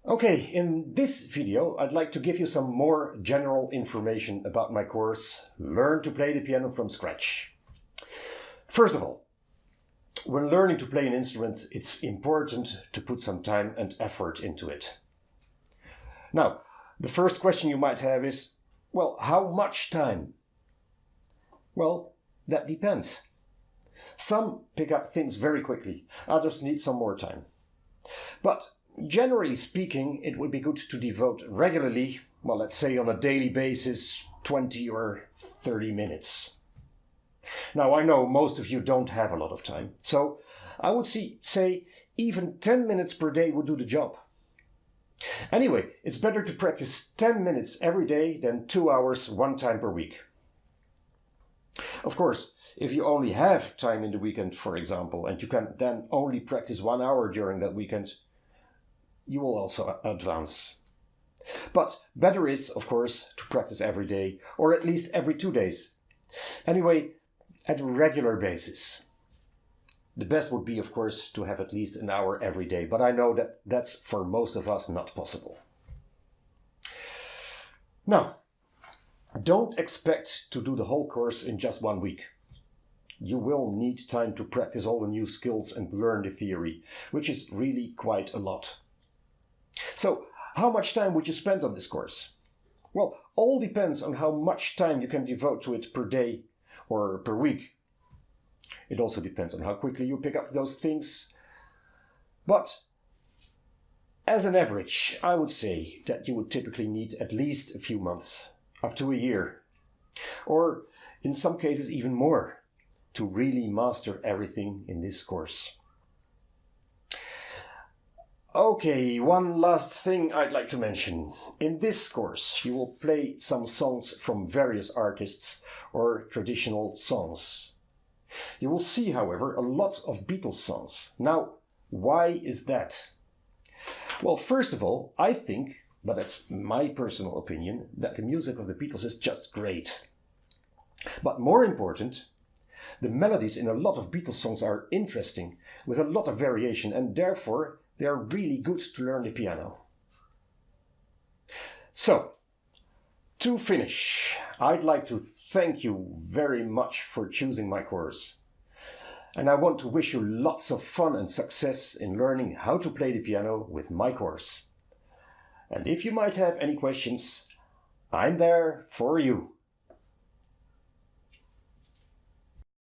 Okay, in this video I'd like to give you some more general information about my course Learn to Play the Piano from Scratch. First of all, when learning to play an instrument, it's important to put some time and effort into it. Now, the first question you might have is, well, how much time? Well, that depends. Some pick up things very quickly, others need some more time. But generally speaking, it would be good to devote regularly, well, let's say on a daily basis, 20 or 30 minutes. Now, I know most of you don't have a lot of time, so I would say even 10 minutes per day would do the job. Anyway, it's better to practice 10 minutes every day than 2 hours one time per week. Of course, if you only have time in the weekend, for example, and you can then only practice 1 hour during that weekend, you will also advance. But better is, of course, to practice every day, or at least every 2 days. Anyway, at a regular basis. The best would be, of course, to have at least an hour every day, but I know that that's for most of us not possible. Now, don't expect to do the whole course in just 1 week. You will need time to practice all the new skills and learn the theory, which is really quite a lot. So, how much time would you spend on this course? Well, all depends on how much time you can devote to it per day or per week. It also depends on how quickly you pick up those things. But as an average, I would say that you would typically need at least a few months, up to a year, or in some cases even more, to really master everything in this course. Okay, one last thing I'd like to mention. In this course, you will play some songs from various artists or traditional songs. You will see, however, a lot of Beatles songs. Now, why is that? Well, first of all, I think, but that's my personal opinion, that the music of the Beatles is just great. But more important, the melodies in a lot of Beatles songs are interesting, with a lot of variation, and therefore they are really good to learn the piano. So, to finish, I'd like to thank you very much for choosing my course. And I want to wish you lots of fun and success in learning how to play the piano with my course. And if you might have any questions, I'm there for you.